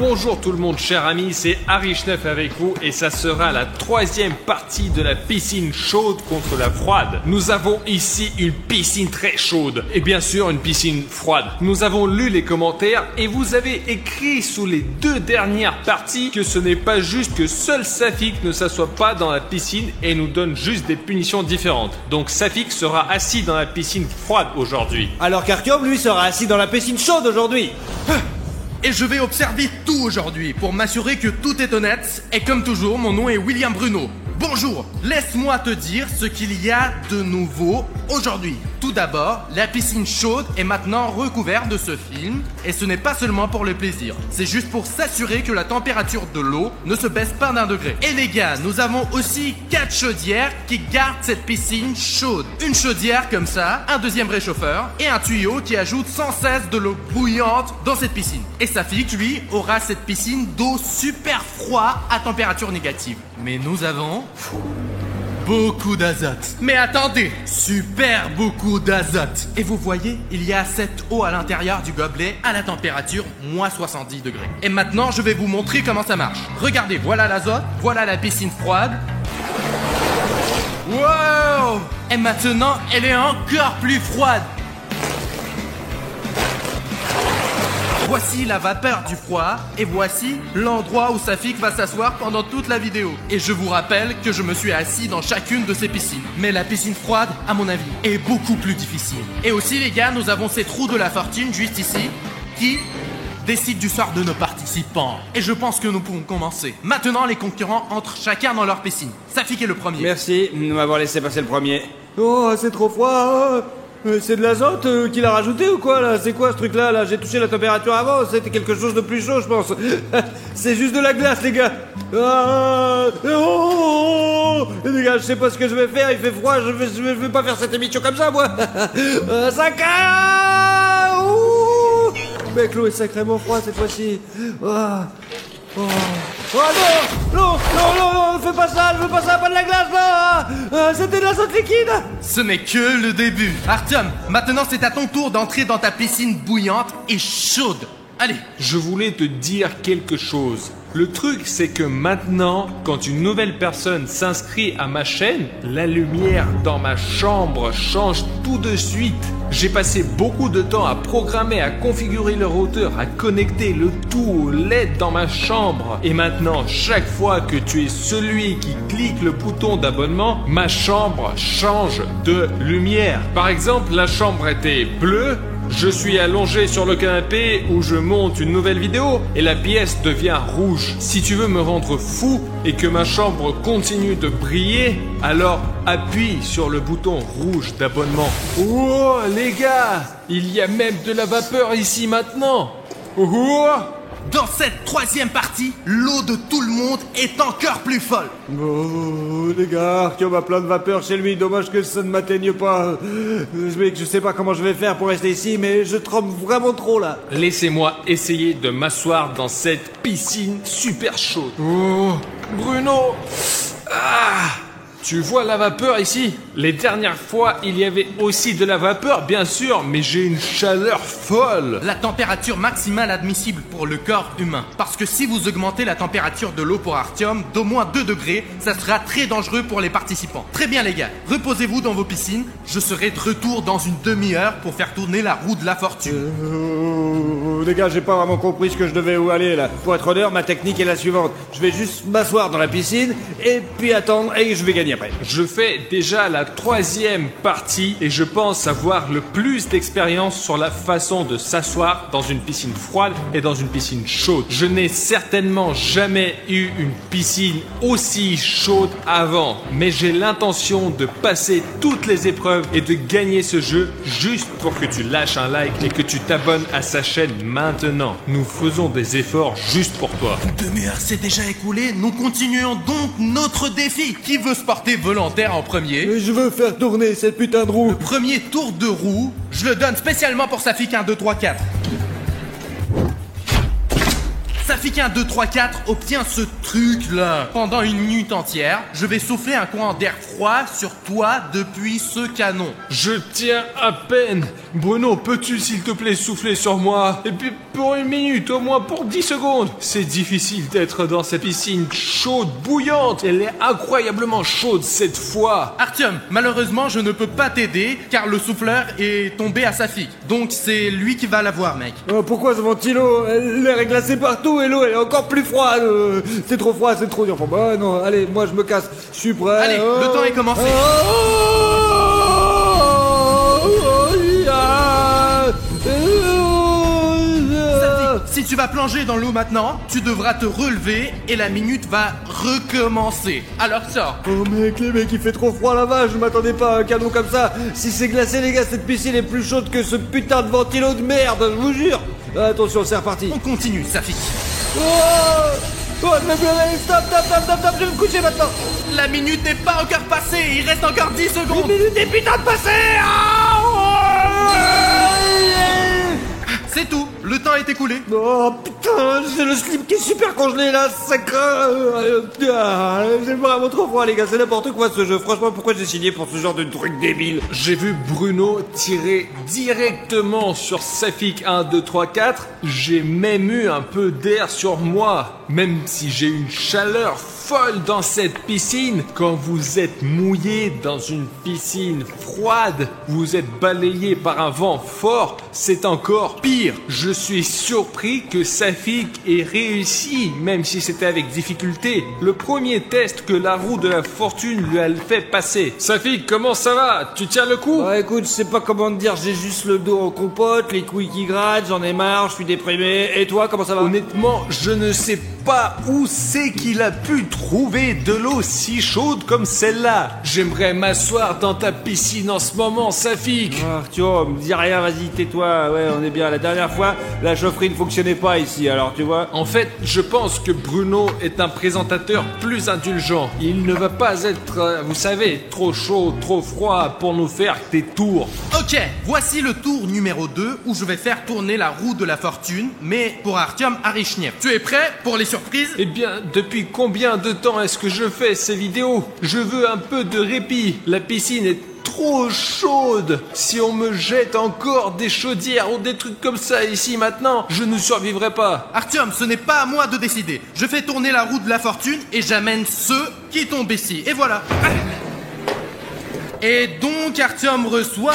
Bonjour tout le monde, chers amis, c'est Arishneff avec vous et ça sera la troisième partie de la piscine chaude contre la froide. Nous avons ici une piscine très chaude et bien sûr une piscine froide. Nous avons lu les commentaires et vous avez écrit sous les deux dernières parties que ce n'est pas juste que seul Safik ne s'assoit pas dans la piscine et nous donne juste des punitions différentes. Donc Safik sera assis dans la piscine froide aujourd'hui. Alors qu'Artyom, lui, sera assis dans la piscine chaude aujourd'hui. Et je vais observer tout aujourd'hui pour m'assurer que tout est honnête. Et comme toujours, mon nom est William Bruno. Bonjour, laisse-moi te dire ce qu'il y a de nouveau aujourd'hui. Tout d'abord, la piscine chaude est maintenant recouverte de ce film. Et ce n'est pas seulement pour le plaisir. C'est juste pour s'assurer que la température de l'eau ne se baisse pas d'1 degré. Et les gars, nous avons aussi 4 chaudières qui gardent cette piscine chaude. Une chaudière comme ça, un deuxième réchauffeur et un tuyau qui ajoute sans cesse de l'eau bouillante dans cette piscine. Et Safik, lui, aura cette piscine d'eau super froide à température négative. Mais nous avons beaucoup d'azote. Mais attendez, super beaucoup d'azote. Et vous voyez, il y a cette eau à l'intérieur du gobelet à la température moins 70 degrés. Et maintenant, je vais vous montrer comment ça marche. Regardez, voilà l'azote, voilà la piscine froide. Wow! Et maintenant, elle est encore plus froide. Voici la vapeur du froid et voici l'endroit où Safik va s'asseoir pendant toute la vidéo. Et je vous rappelle que je me suis assis dans chacune de ces piscines. Mais la piscine froide, à mon avis, est beaucoup plus difficile. Et aussi les gars, nous avons ces trous de la fortune juste ici qui décident du sort de nos participants. Et je pense que nous pouvons commencer. Maintenant, les concurrents entrent chacun dans leur piscine. Safik est le premier. Merci de m'avoir laissé passer le premier. Oh, c'est trop froid. C'est de l'azote qu'il a rajouté ou quoi là? C'est quoi ce truc là? J'ai touché la température avant, c'était quelque chose de plus chaud je pense. C'est juste de la glace les gars. Les gars, je sais pas ce que je vais faire, il fait froid, je vais pas faire cette émission comme ça moi. Ça caille. Mec, l'eau est sacrément froide cette fois-ci. Oh non, fais pas ça, je veux pas ça, pas de la glace là. C'était de l'azote liquide. Ce n'est que le début. Artyom, maintenant c'est à ton tour d'entrer dans ta piscine bouillante et chaude. Allez. Je voulais te dire quelque chose. Le truc, c'est que maintenant, quand une nouvelle personne s'inscrit à ma chaîne, la lumière dans ma chambre change tout de suite. J'ai passé beaucoup de temps à programmer, à configurer le routeur, à connecter le tout au LED dans ma chambre. Et maintenant, chaque fois que tu es celui qui clique le bouton d'abonnement, ma chambre change de lumière. Par exemple, la chambre était bleue. Je suis allongé sur le canapé où je monte une nouvelle vidéo et la pièce devient rouge. Si tu veux me rendre fou et que ma chambre continue de briller, alors appuie sur le bouton rouge d'abonnement. Oh les gars, il y a même de la vapeur ici maintenant. Oh. Dans cette troisième partie, l'eau de tout le monde est encore plus folle. Oh les gars, Artyom a plein de vapeur chez lui, dommage que ça ne m'atteigne pas. Je sais pas comment je vais faire pour rester ici, mais je tremble vraiment trop là. Laissez-moi essayer de m'asseoir dans cette piscine super chaude. Oh, Bruno. Tu vois la vapeur ici? Les dernières fois, il y avait aussi de la vapeur, bien sûr, mais j'ai une chaleur folle. La température maximale admissible pour le corps humain. Parce que si vous augmentez la température de l'eau pour Artyom d'au moins 2 degrés, ça sera très dangereux pour les participants. Très bien les gars, reposez-vous dans vos piscines. Je serai de retour dans une demi-heure pour faire tourner la roue de la fortune. Les gars, j'ai pas vraiment compris ce que je devais où aller là. Pour être honnête, ma technique est la suivante. Je vais juste m'asseoir dans la piscine et puis attendre et je vais gagner après. Je fais déjà la troisième partie et je pense avoir le plus d'expérience sur la façon de s'asseoir dans une piscine froide et dans une piscine chaude. Je n'ai certainement jamais eu une piscine aussi chaude avant, mais j'ai l'intention de passer toutes les épreuves et de gagner ce jeu juste pour que tu lâches un like et que tu t'abonnes à sa chaîne maintenant. Nous faisons des efforts juste pour toi. Une demi-heure s'est déjà écoulée, nous continuons donc notre défi. Qui veut se porter volontaire en premier? Je veux faire tourner cette putain de roue. Le premier tour de roue, je le donne spécialement pour Safik 1, 2, 3, 4. Safik 1, 2, 3, 4 obtient ce truc-là. Pendant une minute entière, je vais souffler un courant d'air froid sur toi depuis ce canon. Je tiens à peine. Bruno, peux-tu s'il te plaît souffler sur moi? Et puis pour 1 minute, au moins pour 10 secondes. C'est difficile d'être dans cette piscine chaude, bouillante. Elle est incroyablement chaude cette fois. Artyom, malheureusement, je ne peux pas t'aider car le souffleur est tombé à Safik. Donc c'est lui qui va l'avoir, mec. Pourquoi ce ventilo? L'air est glacé partout et l'eau elle est encore plus froide. C'est trop froid, c'est trop dur. Enfin, bah non, allez, moi je me casse. Je suis prêt. Allez, le temps est commencé. Si tu vas plonger dans l'eau maintenant, tu devras te relever et la minute va recommencer. Alors sors. Oh mec, les mecs, il fait trop froid là-bas, je m'attendais pas à un cadeau comme ça. Si c'est glacé les gars, cette piscine est plus chaude que ce putain de ventilo de merde, je vous jure. Attention, c'est reparti. On continue, Safik. Oh, je vais pleurer, stop, je vais me coucher maintenant. La minute n'est pas encore passée, il reste encore 10 secondes. Une minute est putain de passée. C'est tout, le temps est écoulé. Oh putain, j'ai le slip qui est super congelé là, ça craint. J'ai vraiment trop froid les gars, c'est n'importe quoi ce jeu. Franchement, pourquoi j'ai signé pour ce genre de truc débile? J'ai vu Bruno tirer directement sur Safik 1, 2, 3, 4. J'ai même eu un peu d'air sur moi. Même si j'ai une chaleur folle dans cette piscine, quand vous êtes mouillé dans une piscine froide, vous êtes balayé par un vent fort, c'est encore pire. Je suis surpris que Safik ait réussi, même si c'était avec difficulté, le premier test que la roue de la fortune lui a fait passer. Safik, comment ça va? Tu tiens le coup? Ouais, écoute, je sais pas comment te dire, j'ai juste le dos en compote, les couilles qui grattent, j'en ai marre, je suis déprimé. Et toi, comment ça va? Honnêtement, je ne sais pas où c'est qu'il a pu trouver de l'eau si chaude comme celle-là. J'aimerais m'asseoir dans ta piscine en ce moment, Safik. Artyom, dis rien, vas-y, tais-toi. Ouais, on est bien. La dernière fois, la chaufferie ne fonctionnait pas ici, alors tu vois. En fait, je pense que Bruno est un présentateur plus indulgent. Il ne va pas être, vous savez, trop chaud, trop froid pour nous faire des tours. Ok, voici le tour numéro 2 où je vais faire tourner la roue de la fortune, mais pour Artyom Arishnev. Tu es prêt pour les surprises? Eh bien, depuis combien de temps est-ce que je fais ces vidéos? Je veux un peu de répit. La piscine est trop chaude. Si on me jette encore des chaudières ou des trucs comme ça ici maintenant, je ne survivrai pas. Artyom, ce n'est pas à moi de décider. Je fais tourner la roue de la fortune et j'amène ceux qui tombent ici. Et voilà. Et donc Artyom reçoit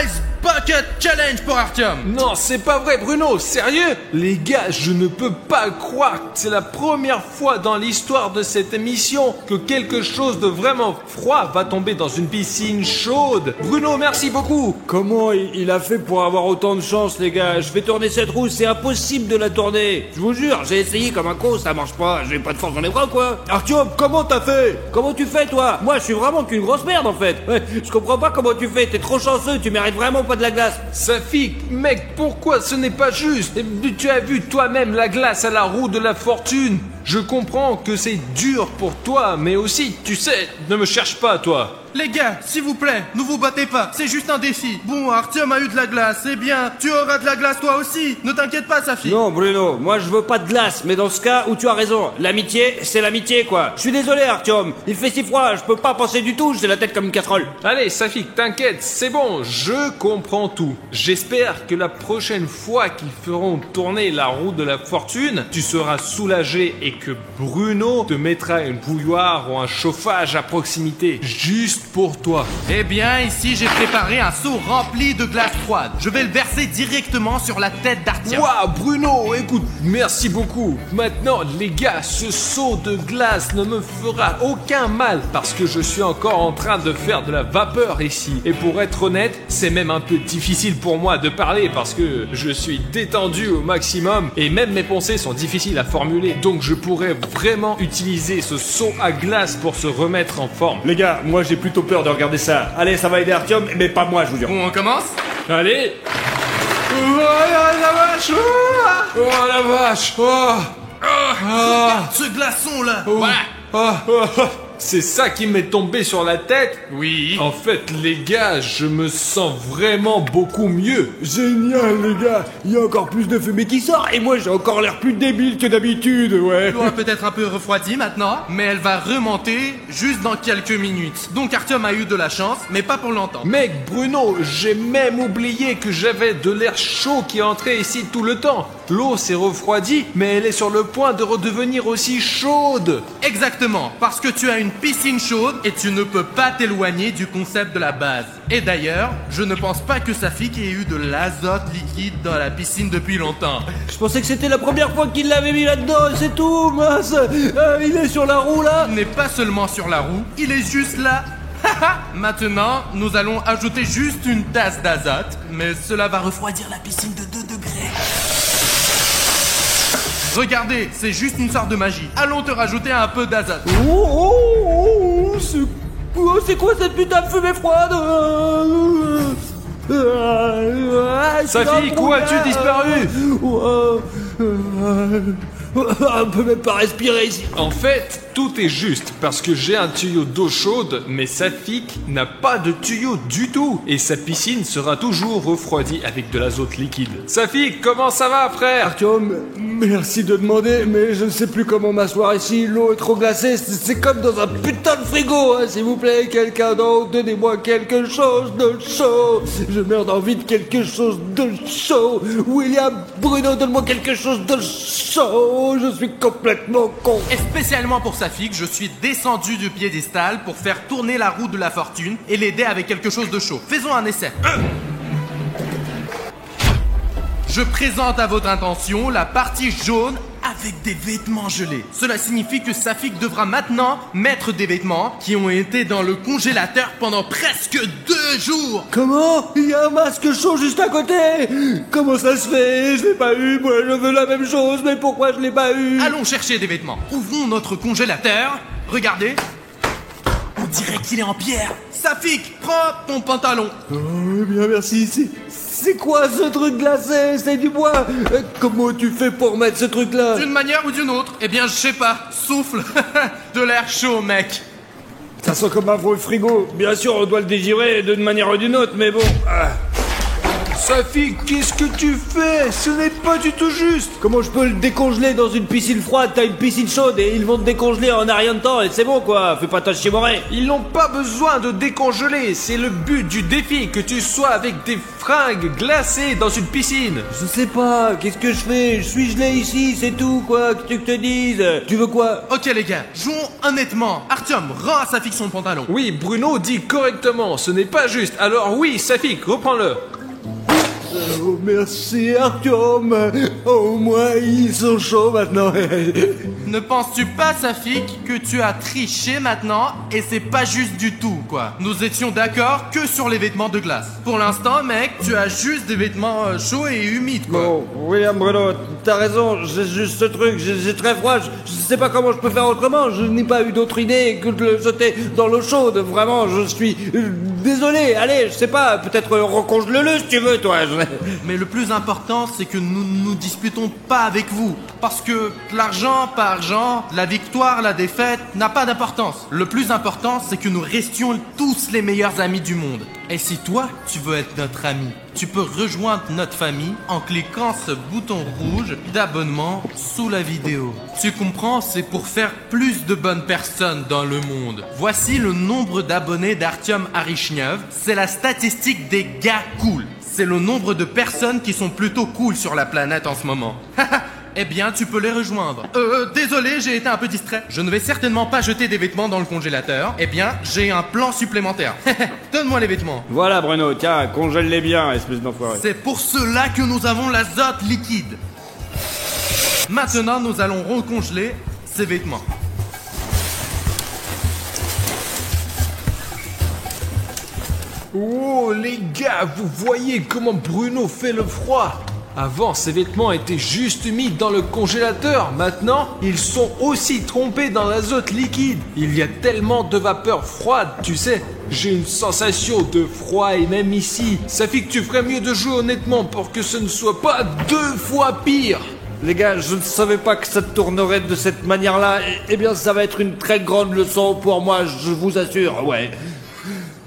Ice Bucket Challenge pour Artyom. Non, c'est pas vrai, Bruno, sérieux? Les gars, je ne peux pas croire que c'est la première fois dans l'histoire de cette émission que quelque chose de vraiment froid va tomber dans une piscine chaude. Bruno, merci beaucoup. Comment il a fait pour avoir autant de chance, les gars? Je vais tourner cette roue, c'est impossible de la tourner. Je vous jure, j'ai essayé comme un con, ça marche pas. J'ai pas de force dans les bras, quoi. Artyom, comment t'as fait? Comment tu fais, toi? Moi, je suis vraiment qu'une grosse merde, en fait. Ouais, je comprends pas comment tu fais. T'es trop chanceux, tu mérites vraiment pas de la glace. Safik, mec, pourquoi ce n'est pas juste? Tu as vu toi-même la glace à la roue de la fortune. Je comprends que c'est dur pour toi, mais aussi, tu sais, ne me cherche pas, toi. Les gars, s'il vous plaît, ne vous battez pas, c'est juste un défi. Bon, Artyom a eu de la glace, eh bien, tu auras de la glace toi aussi. Ne t'inquiète pas, Safik. Non, Bruno, moi je veux pas de glace, mais dans ce cas où tu as raison, l'amitié, c'est l'amitié, quoi. Je suis désolé, Artyom, il fait si froid, je peux pas penser du tout, j'ai la tête comme une casserole. Allez, Safik, t'inquiète, c'est bon, je comprends tout. J'espère que la prochaine fois qu'ils feront tourner la roue de la fortune, tu seras soulagé et que Bruno te mettra une bouilloire ou un chauffage à proximité, juste pour toi. Eh bien, ici, j'ai préparé un seau rempli de glace froide. Je vais le verser directement sur la tête d'Artyom. Waouh, Bruno, écoute, merci beaucoup. Maintenant, les gars, ce seau de glace ne me fera aucun mal parce que je suis encore en train de faire de la vapeur ici. Et pour être honnête, c'est même un peu difficile pour moi de parler parce que je suis détendu au maximum et même mes pensées sont difficiles à formuler. Donc je pourrais vraiment utiliser ce seau à glace pour se remettre en forme. Les gars, moi j'ai plutôt peur de regarder ça. Allez, ça va aider Artyom, mais pas moi, je vous jure. Bon, on commence? Allez. Oh la vache. Oh la vache. Oh. Regarde ce glaçon là. Oh. Voilà. Oh. c'est ça qui m'est tombé sur la tête? Oui. En fait, les gars, je me sens vraiment beaucoup mieux. Génial, les gars. Il y a encore plus de fumée qui sort et moi j'ai encore l'air plus débile que d'habitude, ouais. L'eau a peut-être un peu refroidi maintenant, mais elle va remonter juste dans quelques minutes. Donc Artyom a eu de la chance, mais pas pour longtemps. Mec, Bruno, j'ai même oublié que j'avais de l'air chaud qui entrait ici tout le temps. L'eau s'est refroidie, mais elle est sur le point de redevenir aussi chaude. Exactement, parce que tu as une piscine chaude et tu ne peux pas t'éloigner du concept de la base. Et d'ailleurs, je ne pense pas que Safik ait eu de l'azote liquide dans la piscine depuis longtemps. Je pensais que c'était la première fois qu'il l'avait mis là-dedans, c'est tout, mince. Il est sur la roue là. Il n'est pas seulement sur la roue, il est juste là. Maintenant, nous allons ajouter juste une tasse d'azote, mais cela va refroidir la piscine de 2 degrés. Regardez, c'est juste une sorte de magie. Allons te rajouter un peu d'azote. C'est quoi cette putain de fumée froide? Safik, où as-tu disparu? On peut même pas respirer ici. En fait, tout est juste parce que j'ai un tuyau d'eau chaude, mais Safik n'a pas de tuyau du tout. Et sa piscine sera toujours refroidie avec de l'azote liquide. Safik, comment ça va, frère? Artyom, merci de demander, mais je ne sais plus comment m'asseoir ici. L'eau est trop glacée, c'est comme dans un putain de frigo, hein. S'il vous plaît, quelqu'un d'autre, donnez-moi quelque chose de chaud. Je meurs d'envie de quelque chose de chaud. William, Bruno, donne-moi quelque chose de chaud. Je suis complètement con. Et spécialement pour Safik, je suis descendu du piédestal pour faire tourner la roue de la fortune et l'aider avec quelque chose de chaud. Faisons un essai. Je présente à votre attention la partie jaune avec des vêtements gelés. Cela signifie que Safik devra maintenant mettre des vêtements qui ont été dans le congélateur pendant presque 2 jours. Comment? Il y a un masque chaud juste à côté. Comment ça se fait? Je l'ai pas eu, moi je veux la même chose, mais pourquoi je l'ai pas eu? Allons chercher des vêtements. Ouvrons notre congélateur. Regardez. On dirait qu'il est en pierre. Safik, prends ton pantalon. Oh, bien merci. C'est quoi ce truc glacé? C'est du bois. Comment tu fais pour mettre ce truc-là? D'une manière ou d'une autre. Eh bien, je sais pas. Souffle. De l'air chaud, mec. Ça sent comme un vieux frigo. Bien sûr, on doit le dégirer d'une manière ou d'une autre, mais bon. Safik, qu'est-ce que tu fais? Ce n'est pas du tout juste. Comment je peux le décongeler dans une piscine froide? T'as une piscine chaude et ils vont te décongeler en un rien de temps et c'est bon quoi. Fais pas ta chiemorée. Ils n'ont pas besoin de décongeler. C'est le but du défi, que tu sois avec des fringues glacées dans une piscine. Je sais pas, qu'est-ce que je fais? Je suis gelé ici, c'est tout quoi. Que tu te dises? Tu veux quoi? Ok les gars, jouons honnêtement. Artyom, rends à Safik son pantalon. Oui, Bruno dit correctement, ce n'est pas juste. Alors oui, Safik, reprends-le. Oh, merci Artyom. Au moins ils sont chauds maintenant. Ne penses-tu pas, Safik, que tu as triché maintenant et c'est pas juste du tout, quoi. Nous étions d'accord que sur les vêtements de glace. Pour l'instant, mec, tu as juste des vêtements chauds et humides, quoi. Bon, William Bruno, t'as raison, j'ai juste ce truc, j'ai très froid, je sais pas comment je peux faire autrement, je n'ai pas eu d'autre idée que de le jeter dans l'eau chaude, vraiment, je suis désolé, allez, je sais pas, peut-être recongèle-le si tu veux, toi. Mais le plus important, c'est que nous ne nous disputons pas avec vous. Parce que l'argent par argent, la victoire, la défaite, n'a pas d'importance. Le plus important, c'est que nous restions tous les meilleurs amis du monde. Et si toi, tu veux être notre ami, tu peux rejoindre notre famille en cliquant ce bouton rouge d'abonnement sous la vidéo. Tu comprends, c'est pour faire plus de bonnes personnes dans le monde. Voici le nombre d'abonnés d'Artyom Arishnev. C'est la statistique des gars cool. C'est le nombre de personnes qui sont plutôt cool sur la planète en ce moment. Eh bien, tu peux les rejoindre. Désolé, j'ai été un peu distrait. Je ne vais certainement pas jeter des vêtements dans le congélateur. Eh bien, j'ai un plan supplémentaire. Donne-moi les vêtements. Voilà Bruno, tiens, congèle-les bien, espèce d'enfoiré. C'est pour cela que nous avons l'azote liquide. Maintenant, nous allons recongeler ces vêtements. Oh les gars, vous voyez comment Bruno fait le froid? Avant, ces vêtements étaient juste mis dans le congélateur. Maintenant, ils sont aussi trempés dans l'azote liquide. Il y a tellement de vapeur froide, tu sais. J'ai une sensation de froid et même ici. Ça fait que tu ferais mieux de jouer honnêtement pour que ce ne soit pas 2 fois pire. Les gars, je ne savais pas que ça tournerait de cette manière-là. Eh bien, ça va être une très grande leçon pour moi, je vous assure, ouais.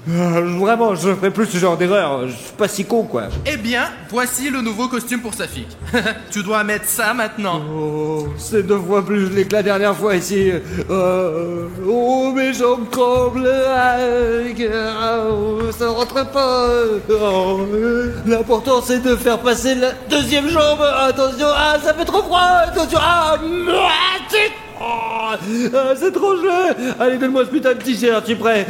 Vraiment, je ne ferai plus ce genre d'erreur. Je suis pas si con, quoi. Eh bien, voici le nouveau costume pour Safik. Tu dois mettre ça maintenant. Oh, c'est 2 fois plus gelé que la dernière fois ici. Oh, mes jambes tremblent. Ça rentre pas. Oh, l'important, c'est de faire passer la 2e jambe. Attention, ça fait trop froid. Attention, c'est trop gelé. Allez, donne-moi ce putain de t-shirt, tu es prêt?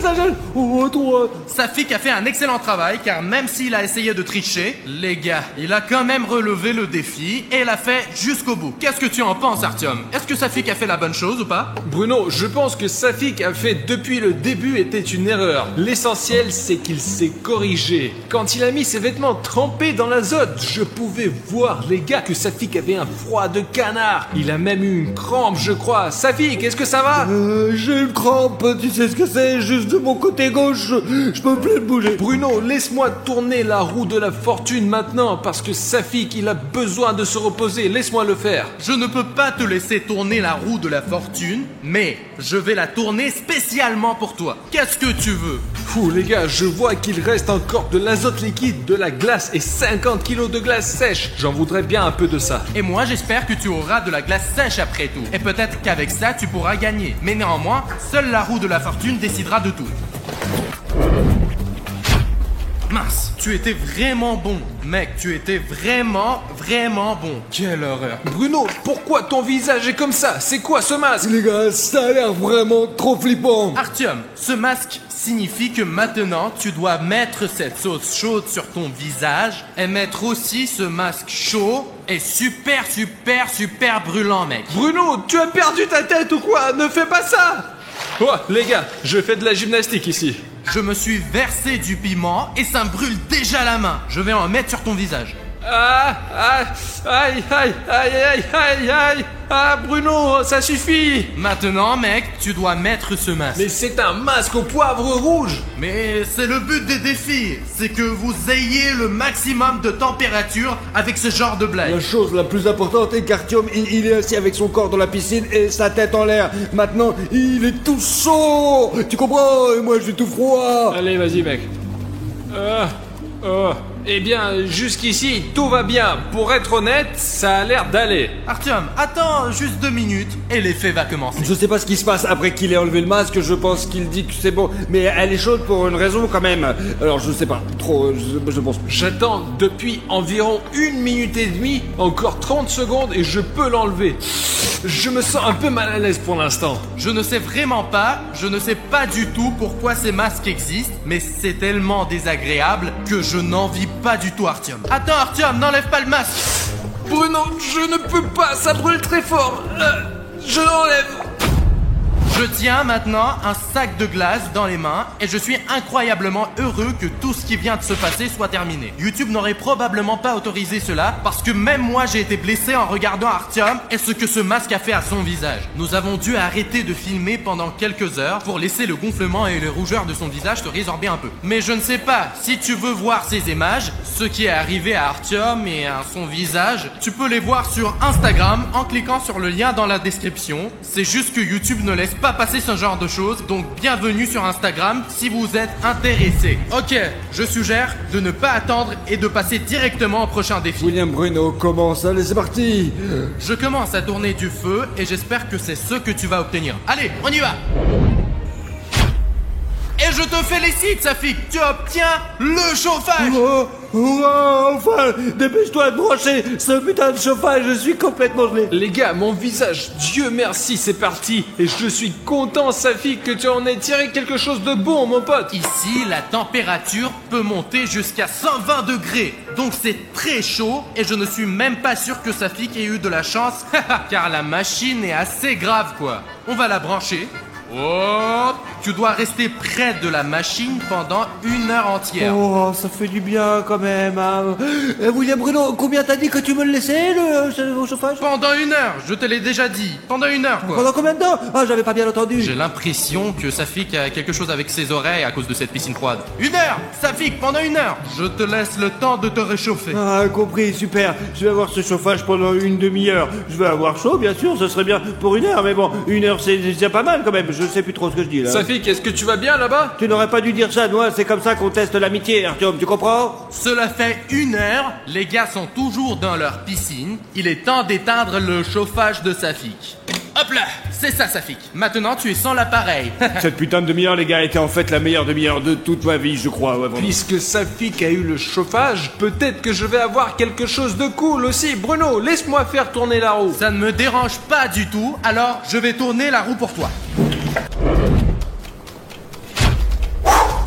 Ça gèle. Oh, toi. Safik a fait un excellent travail car même s'il a essayé de tricher, les gars, il a quand même relevé le défi et l'a fait jusqu'au bout. Qu'est-ce que tu en penses, Artyom? Est-ce que Safik a fait la bonne chose ou pas? Bruno, je pense que Safik a fait depuis le début était une erreur. L'essentiel, c'est qu'il s'est corrigé. Quand il a mis ses vêtements trempés dans l'azote, je pouvais voir, les gars, que Safik avait un froid de canard. Il a même eu une crampe, je crois. Safik, est-ce que ça va? J'ai une crampe, tu sais ce que c'est, juste de mon côté gauche, je peux plus bouger. Bruno, laisse-moi tourner la roue de la fortune maintenant, parce que Safik, il a besoin de se reposer, laisse-moi le faire. Je ne peux pas te laisser tourner la roue de la fortune, mais je vais la tourner spécialement pour toi. Qu'est-ce que tu veux? Fou, les gars, je vois qu'il reste encore de l'azote liquide, de la glace et 50 kilos de glace sèche. J'en voudrais bien un peu de ça. Et moi, j'espère que tu auras de la glace sèche après tout. Et peut-être qu'avec ça, tu pourras gagner. Mais néanmoins, seule la roue de la fortune décidera de tout. Mince, tu étais vraiment bon. Mec, tu étais vraiment bon. Quelle horreur. Bruno, pourquoi ton visage est comme ça? C'est quoi ce masque? Les gars, ça a l'air vraiment trop flippant. Artyom, ce masque signifie que maintenant, tu dois mettre cette sauce chaude sur ton visage et mettre aussi ce masque chaud et super brûlant, mec. Bruno, tu as perdu ta tête ou quoi? Ne fais pas ça! Oh, les gars, je fais de la gymnastique ici. Je me suis versé du piment et ça me brûle déjà la main. Je vais en mettre sur ton visage. Bruno, ça suffit. Maintenant, mec, tu dois mettre ce masque. Mais c'est un masque au poivre rouge. Mais c'est le but des défis. C'est que vous ayez le maximum de température avec ce genre de blague. La chose la plus importante est qu'Artyom, il est assis avec son corps dans la piscine et sa tête en l'air. Maintenant, il est tout chaud. Tu comprends? Et moi, je suis tout froid. Allez, vas-y, mec. Eh bien, jusqu'ici, tout va bien. Pour être honnête, ça a l'air d'aller. Artyom, attends juste 2 minutes et l'effet va commencer. Je sais pas ce qui se passe après qu'il ait enlevé le masque, je pense qu'il dit que c'est bon. Mais elle est chaude pour une raison quand même. Alors je sais pas, trop, je pense. J'attends depuis environ 1 minute et demie, encore 30 secondes et je peux l'enlever. Je me sens un peu mal à l'aise pour l'instant. Je ne sais pas du tout pourquoi ces masques existent, mais c'est tellement désagréable que je n'envie pas du tout Artyom. Attends Artyom, n'enlève pas le masque. Bruno, je ne peux pas, ça brûle très fort. Je l'enlève. Je tiens maintenant un sac de glace dans les mains et je suis incroyablement heureux que tout ce qui vient de se passer soit terminé. YouTube n'aurait probablement pas autorisé cela parce que même moi j'ai été blessé en regardant Artyom et ce que ce masque a fait à son visage. Nous avons dû arrêter de filmer pendant quelques heures pour laisser le gonflement et les rougeurs de son visage se résorber un peu. Mais je ne sais pas, si tu veux voir ces images, ce qui est arrivé à Artyom et à son visage, tu peux les voir sur Instagram en cliquant sur le lien dans la description. C'est juste que YouTube ne laisse pas passer ce genre de choses, donc bienvenue sur Instagram si vous êtes intéressé. Ok, je suggère de ne pas attendre et de passer directement au prochain défi. William Bruno commence, allez c'est parti. Je commence à tourner du feu et j'espère que c'est ce que tu vas obtenir. Allez, on y va. Et je te félicite, Safik, tu obtiens le chauffage. Enfin, dépêche-toi de brancher ce putain de chauffage, je suis complètement gelé. Les gars, mon visage, Dieu merci, c'est parti. Et je suis content, Safik, que tu en aies tiré quelque chose de bon, mon pote. Ici, la température peut monter jusqu'à 120 degrés. Donc c'est très chaud et je ne suis même pas sûr que Safik ait eu de la chance, car la machine est assez grave, quoi. On va la brancher. Oh, tu dois rester près de la machine pendant 1 heure entière. Oh, ça fait du bien quand même. Hein. William Bruno, combien t'as dit que tu me le laissais, au chauffage? Pendant 1 heure, je te l'ai déjà dit. Pendant 1 heure, quoi. Pendant combien de temps? Ah, j'avais pas bien entendu. J'ai l'impression que Safik a quelque chose avec ses oreilles à cause de cette piscine froide. 1 heure, Safik, pendant 1 heure. Je te laisse le temps de te réchauffer. Ah, compris, super. Je vais avoir ce chauffage pendant une demi-heure. Je vais avoir chaud, bien sûr, ce serait bien pour 1 heure, mais bon, 1 heure c'est déjà pas mal quand même. Je sais plus trop ce que je dis là. Safik, est-ce que tu vas bien là-bas? Tu n'aurais pas dû dire ça, Noah, c'est comme ça qu'on teste l'amitié, Artyom, tu comprends? Cela fait 1 heure, les gars sont toujours dans leur piscine. Il est temps d'éteindre le chauffage de Safik. Hop là, c'est ça Safik. Maintenant tu es sans l'appareil. Cette putain de demi-heure, les gars, était en fait la meilleure demi-heure de toute ma vie, je crois. Ouais, vraiment. Puisque Safik a eu le chauffage, peut-être que je vais avoir quelque chose de cool aussi. Bruno, laisse-moi faire tourner la roue. Ça ne me dérange pas du tout, alors je vais tourner la roue pour toi.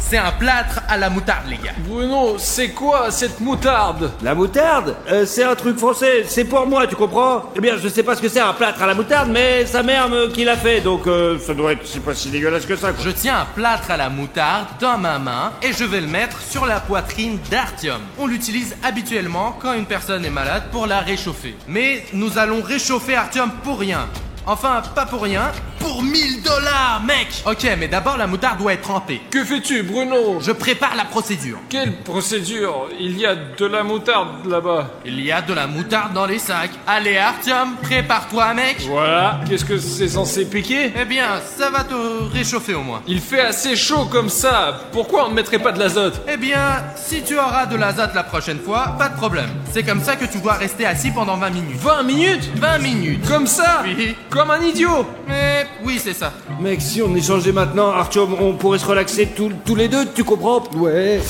C'est un plâtre à la moutarde, les gars. Bruno, c'est quoi cette moutarde? La moutarde c'est un truc français, c'est pour moi, tu comprends? Eh bien, je sais pas ce que c'est un plâtre à la moutarde, mais sa mère qui l'a fait, donc ça doit être, c'est pas si dégueulasse que ça, quoi. Je tiens un plâtre à la moutarde dans ma main et je vais le mettre sur la poitrine d'Artyom. On l'utilise habituellement quand une personne est malade pour la réchauffer. Mais nous allons réchauffer Artyom pour rien. Enfin, pas pour rien, pour 1 000 $, mec! Ok, mais d'abord la moutarde doit être trempée. Que fais-tu, Bruno? Je prépare la procédure. Quelle procédure? Il y a de la moutarde là-bas. Il y a de la moutarde dans les sacs. Allez, Artyom, prépare-toi, mec! Voilà. Qu'est-ce que c'est censé piquer? Eh bien, ça va te réchauffer au moins. Il fait assez chaud comme ça. Pourquoi on ne mettrait pas de l'azote? Eh bien, si tu auras de l'azote la prochaine fois, pas de problème. C'est comme ça que tu dois rester assis pendant 20 minutes. 20 minutes? 20 minutes! Comme ça? Oui. Comme un idiot. Mais oui, c'est ça. Mec, si on échangeait maintenant, Artyom, on pourrait se relaxer tous les deux, tu comprends? Ouais.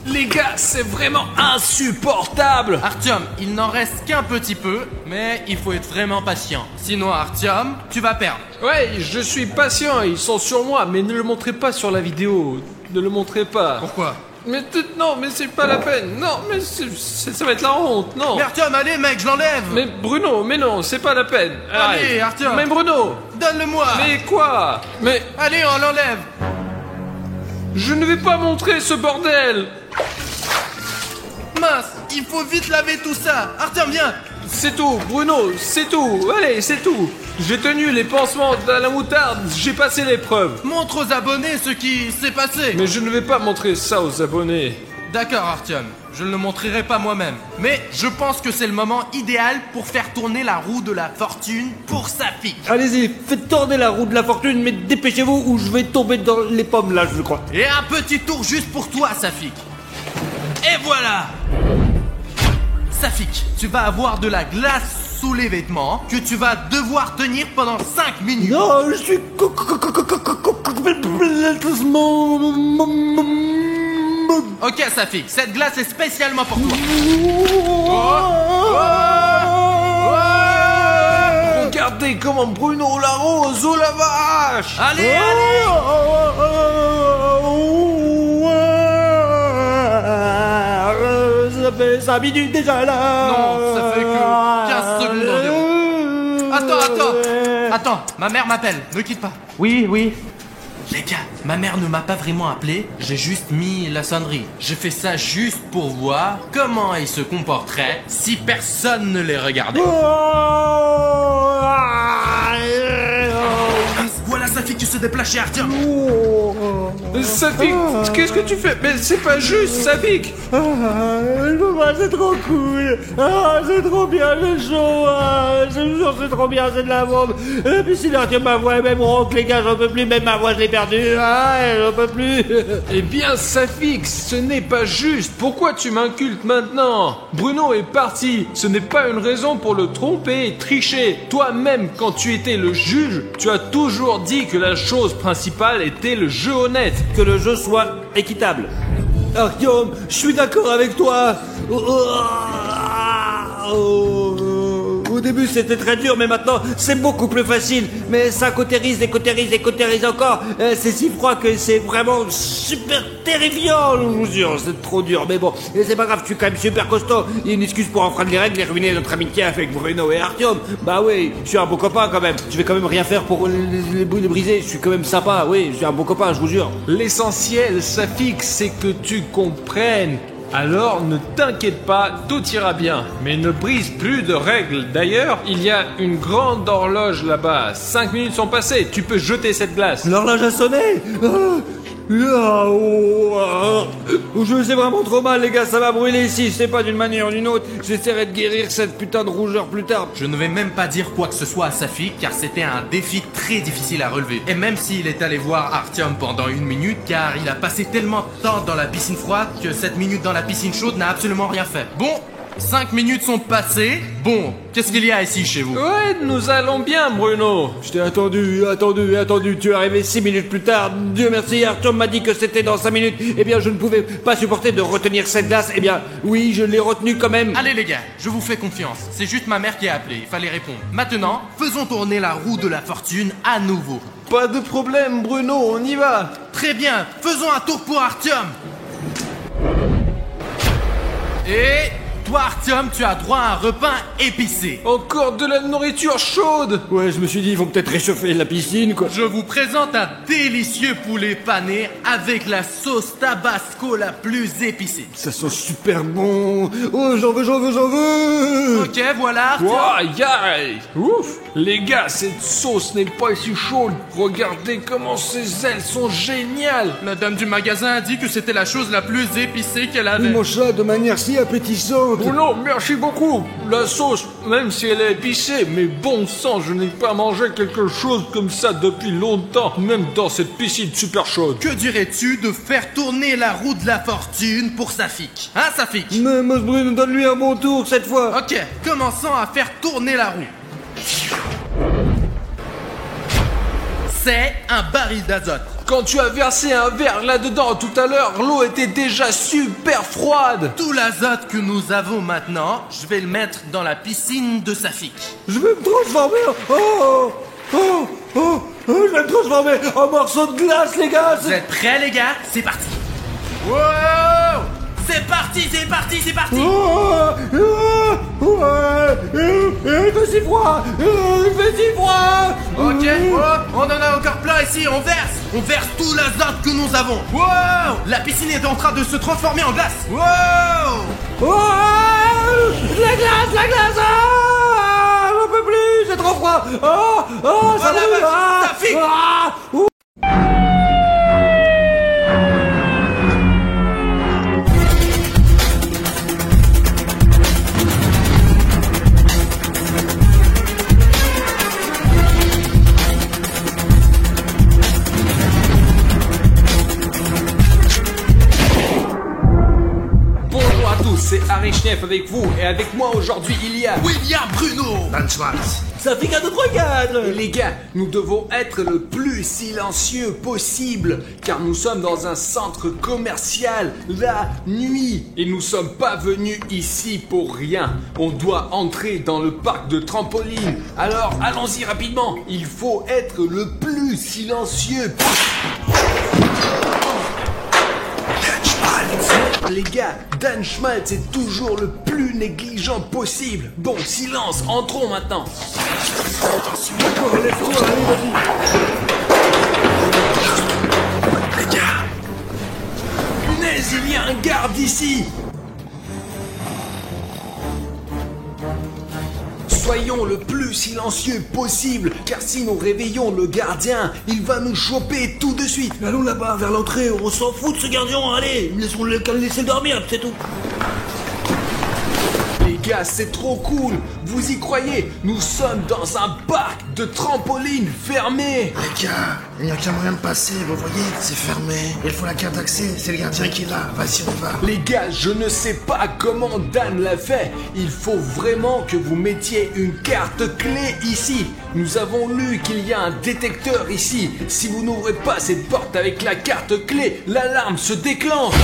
Les gars, c'est vraiment insupportable. Artyom, il n'en reste qu'un petit peu, mais il faut être vraiment patient. Sinon, Artyom, tu vas perdre. Ouais, je suis patient, ils sont sur moi, mais ne le montrez pas sur la vidéo. Ne le montrez pas. Pourquoi? Mais non, mais c'est pas la peine. Non, mais ça va être la honte, non. Mais Artyom, allez mec, je l'enlève. Mais Bruno, mais non, c'est pas la peine. Allez, Artyom. Mais Bruno. Donne-le-moi. Mais quoi? Mais allez, on l'enlève. je ne vais pas montrer ce bordel. Mince, il faut vite laver tout ça. Artyom, viens. C'est tout, Bruno, c'est tout. Allez, c'est tout. J'ai tenu les pansements à la moutarde, j'ai passé l'épreuve. Montre aux abonnés ce qui s'est passé. Mais je ne vais pas montrer ça aux abonnés. D'accord, Artyom, je ne le montrerai pas moi-même. Mais je pense que c'est le moment idéal pour faire tourner la roue de la fortune pour Safik. Allez-y, faites tourner la roue de la fortune, mais dépêchez-vous ou je vais tomber dans les pommes là, je crois. Et un petit tour juste pour toi, Safik. Et voilà. Safik, tu vas avoir de la glace sous les vêtements que tu vas devoir tenir pendant 5 minutes. Non, je suis Ok, Safik, cette glace est spécialement pour toi. Regardez comment Bruno l'arrose, oh la vache. Allez, allez. Ça fait 5 minutes déjà là. Non, ça fait que 15 secondes environ. Attends, ma mère m'appelle, ne quitte pas. Oui. Les gars, ma mère ne m'a pas vraiment appelé, j'ai juste mis la sonnerie. J'ai fait ça juste pour voir comment elle se comporterait si personne ne les regardait. Voilà Safik qui se déplace chez Artyom. Safik, qu'est-ce que tu fais? Mais c'est pas juste, Safik. Je peux pas, c'est trop cool. C'est trop bien, le show. Je vous jure, c'est trop bien, c'est de la bombe. Et puis si Artyom ma voix, même ronque, les gars, j'en peux plus, même ma voix, je l'ai perdue. J'en peux plus. Eh bien, Safik, ce n'est pas juste. Pourquoi tu m'incultes maintenant? Bruno est parti. Ce n'est pas une raison pour le tromper et tricher. Toi-même, quand tu étais le juge, tu as toujours dit que la chose principale était le jeu honnête. Que le jeu soit équitable. Artyom, je suis d'accord avec toi. début c'était très dur, mais maintenant c'est beaucoup plus facile. Mais ça cautérise encore. C'est si froid que c'est vraiment super terrifiant, je vous jure, c'est trop dur. Mais bon, c'est pas grave, je suis quand même super costaud. Il y a une excuse pour enfreindre les règles et ruiner notre amitié avec Bruno et Artyom. Bah oui, je suis un bon copain quand même. Je vais quand même rien faire pour les briser. Je suis quand même sympa, oui, je suis un bon copain, je vous jure. L'essentiel, Safik, c'est que tu comprennes. Alors ne t'inquiète pas, tout ira bien. Mais ne brise plus de règles. D'ailleurs, il y a une grande horloge là-bas. 5 minutes sont passées, tu peux jeter cette glace. L'horloge a sonné. Je sais vraiment trop mal, les gars, ça va brûler ici. C'est pas d'une manière ou d'une autre. J'essaierai de guérir cette putain de rougeur plus tard. Je ne vais même pas dire quoi que ce soit à Safik, car c'était un défi très difficile à relever. Et même s'il est allé voir Artyom pendant 1 minute, car il a passé tellement de temps dans la piscine froide que 7 minutes dans la piscine chaude n'a absolument rien fait. Bon, 5 minutes sont passées. Bon, qu'est-ce qu'il y a ici chez vous? Ouais, nous allons bien, Bruno. Je t'ai attendu. Tu es arrivé 6 minutes plus tard. Dieu merci, Artyom m'a dit que c'était dans 5 minutes. Eh bien, je ne pouvais pas supporter de retenir cette glace. Eh bien, oui, je l'ai retenue quand même. Allez les gars, je vous fais confiance. C'est juste ma mère qui a appelé, il fallait répondre. Maintenant, faisons tourner la roue de la fortune à nouveau. Pas de problème, Bruno, on y va. Très bien, faisons un tour pour Artyom. Et... toi, Artyom, tu as droit à un repas épicé. Encore de la nourriture chaude. Ouais, je me suis dit, ils vont peut-être réchauffer la piscine, quoi. Je vous présente un délicieux poulet pané avec la sauce tabasco la plus épicée. Ça sent super bon. Oh, j'en veux. Ok, voilà, Artyom. Aïe. Ouf. Les gars, cette sauce n'est pas si chaude. Regardez comment ces ailes sont géniales. La dame du magasin a dit que c'était la chose la plus épicée qu'elle avait. Il mange ça de manière si appétissante. Oh non, merci beaucoup. La sauce, même si elle est épicée, mais bon sang, je n'ai pas mangé quelque chose comme ça depuis longtemps, même dans cette piscine super chaude. Que dirais-tu de faire tourner la roue de la fortune pour Safik? Hein, Safik? Mais Bruno, donne-lui un bon tour cette fois. Ok, commençons à faire tourner la roue. C'est un baril d'azote. Quand tu as versé un verre là-dedans tout à l'heure, l'eau était déjà super froide. Tout l'azote que nous avons maintenant, je vais le mettre dans la piscine de Safik. Je vais me transformer je vais me transformer en morceau de glace, les gars. Vous êtes prêts, les gars? C'est parti. Wow! C'est parti. Il fait si froid. Ok, on en a encore plein ici, on verse tout l'azote que nous avons. Wow! La piscine est en train de se transformer en glace. Wow! La glace. J'en peux plus, c'est trop froid. Ça brûle. Safik! C'est Arichnev avec vous, et avec moi aujourd'hui il y a William Bruno. Safik à notre regarde. Et les gars, nous devons être le plus silencieux possible, car nous sommes dans un centre commercial la nuit. Et nous sommes pas venus ici pour rien. On doit entrer dans le parc de trampoline. Alors allons-y rapidement. Il faut être le plus silencieux possible. Les gars, Dan Schmaltz est toujours le plus négligent possible. Bon, silence, entrons maintenant. Les gars, punaise, il y a un garde ici. Soyons le plus silencieux possible, car si nous réveillons le gardien, il va nous choper tout de suite. Allons là-bas, vers l'entrée, on s'en fout de ce gardien, allez, laissons-le laisser dormir, c'est tout. Les gars, c'est trop cool. Vous y croyez? Nous sommes dans un parc de trampoline fermé. Les gars, il n'y a qu'un moyen de passer, vous voyez, c'est fermé. Il faut la carte d'accès, c'est le gardien qui est là. Vas-y, on y va. Les gars, je ne sais pas comment Dan l'a fait. Il faut vraiment que vous mettiez une carte clé ici. Nous avons lu qu'il y a un détecteur ici. Si vous n'ouvrez pas cette porte avec la carte clé, l'alarme se déclenche.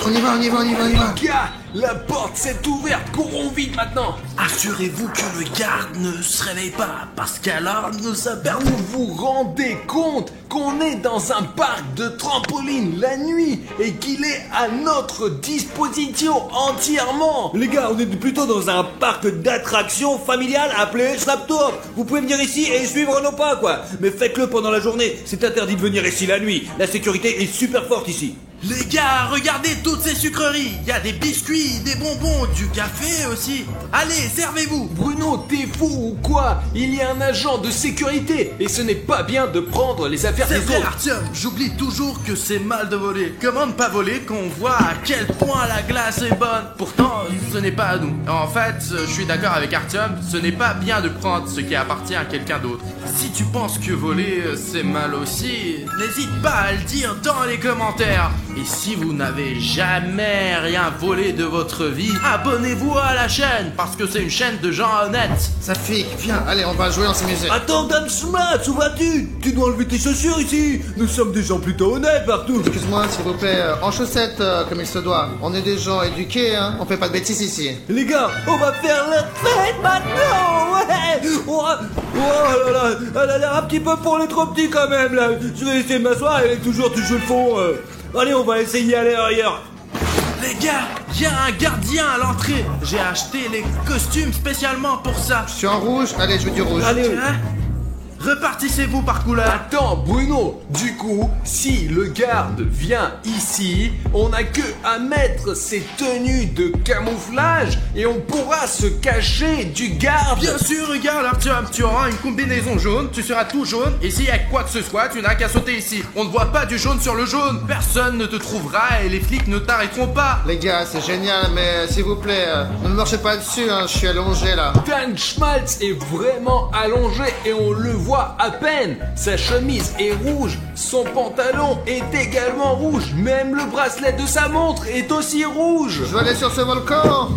On y va, on y va, on y va, on y va. Gars, la porte s'est ouverte, courons vite maintenant. Assurez-vous que le garde ne se réveille pas, parce qu'alors nous apercevons. Vous vous rendez compte qu'on est dans un parc de trampoline la nuit et qu'il est à notre disposition entièrement. Les gars, on est plutôt dans un parc d'attractions familiales appelé Snaptour. Vous pouvez venir ici et suivre nos pas, quoi. Mais faites-le pendant la journée. C'est interdit de venir ici la nuit. La sécurité est super forte ici. Les gars, regardez toutes ces sucreries. Il y a des biscuits, des bonbons, du café aussi. Allez, servez-vous. Bruno, t'es fou ou quoi? Il y a un agent de sécurité et ce n'est pas bien de prendre les affaires C'est des vrai, autres. Artyom, j'oublie toujours que c'est mal de voler. Comment ne pas voler quand on voit à quel point la glace est bonne? Pourtant, ce n'est pas à nous. En fait, je suis d'accord avec Artyom, ce n'est pas bien de prendre ce qui appartient à quelqu'un d'autre. Si tu penses que voler, c'est mal aussi, n'hésite pas à le dire dans les commentaires. Et si vous n'avez jamais rien volé de votre vie, abonnez-vous à la chaîne, parce que c'est une chaîne de gens honnêtes. Safik, viens, allez, on va jouer, on s'amuse. Attends, Dan Schmatz, où vas-tu? Tu dois enlever tes chaussures ici. Nous sommes des gens plutôt honnêtes partout. Excuse-moi, s'il vous plaît, en chaussettes, comme il se doit. On est des gens éduqués, hein. On fait pas de bêtises ici. Les gars, on va faire la fête maintenant. Ouais. Oh là là, elle a l'air un petit peu pour les trop petits quand même là. Je vais essayer de m'asseoir, elle est toujours du jeu de fond. Allez, on va essayer aller ailleurs. Les gars, il y a un gardien à l'entrée. J'ai acheté les costumes spécialement pour ça. Je suis en rouge, allez, je veux du rouge. Allez. Hein? Repartissez-vous par couleur. Attends, Bruno, du coup, si le garde vient ici, on n'a que à mettre ses tenues de camouflage et on pourra se cacher du garde. Bien sûr, regarde Artyom, tu auras une combinaison jaune, tu seras tout jaune, et s'il y a quoi que ce soit, tu n'as qu'à sauter ici. On ne voit pas du jaune sur le jaune, personne ne te trouvera et les flics ne t'arrêteront pas. Les gars, c'est génial, mais s'il vous plaît, ne me marchez pas dessus, hein, je suis allongé là. Dan Schmaltz est vraiment allongé et on le voit à peine. Sa chemise est rouge, son pantalon est également rouge, même le bracelet de sa montre est aussi rouge. Je veux aller sur ce volcan.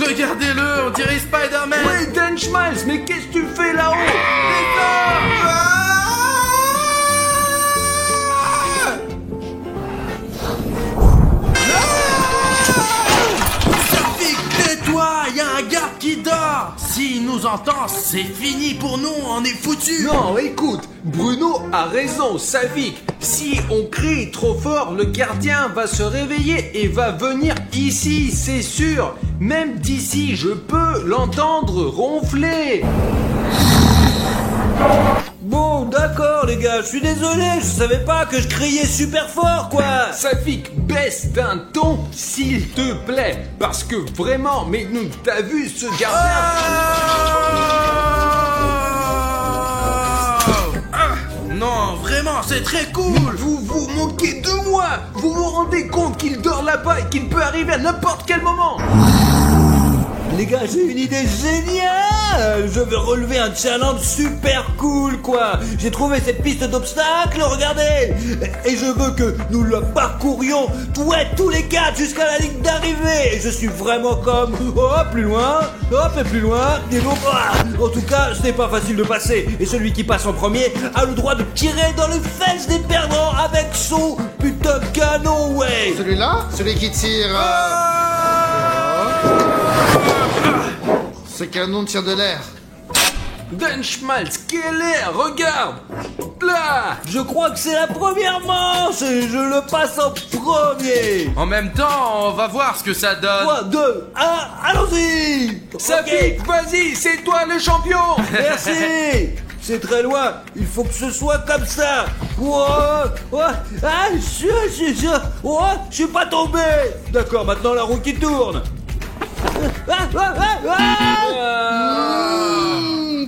Regardez-le, on dirait Spider-Man. Oui, Dan Schmaltz, mais qu'est-ce que tu fais là-haut? Tais-toi, il y a un garde qui dort. S'il nous entend, c'est fini pour nous, on est foutus. Non, écoute, Bruno a raison, Savik. Si on crie trop fort, le gardien va se réveiller et va venir ici, c'est sûr. Même d'ici, je peux l'entendre ronfler. Bon, d'accord les gars, je suis désolé, je savais pas que je criais super fort quoi. Savik, baisse d'un ton, s'il te plaît. Parce que vraiment, mais nous, t'as vu ce gardien? Non, vraiment, c'est très cool. Vous vous moquez de moi. Vous vous rendez compte qu'il dort là-bas et qu'il peut arriver à n'importe quel moment? Les gars, j'ai une idée géniale. Je vais relever un challenge super cool, quoi. J'ai trouvé cette piste d'obstacles, regardez. Et je veux que nous la parcourions tous les quatre jusqu'à la ligne d'arrivée. Et je suis vraiment comme, plus loin, hop, et plus loin. Et donc, en tout cas, ce n'est pas facile de passer. Et celui qui passe en premier a le droit de tirer dans les fesses des perdants avec son putain de canon, ouais. Celui-là, celui qui tire. Ce canon tire de l'air. Dan Schmaltz, quel air, regarde. Là. Je crois que c'est la première manche et je le passe en premier. En même temps, on va voir ce que ça donne. 3, 2, 1, allons-y. Savik, vas-y, c'est toi le champion. Merci. C'est très loin, il faut que ce soit comme ça. Je suis pas tombé. D'accord, maintenant la roue qui tourne.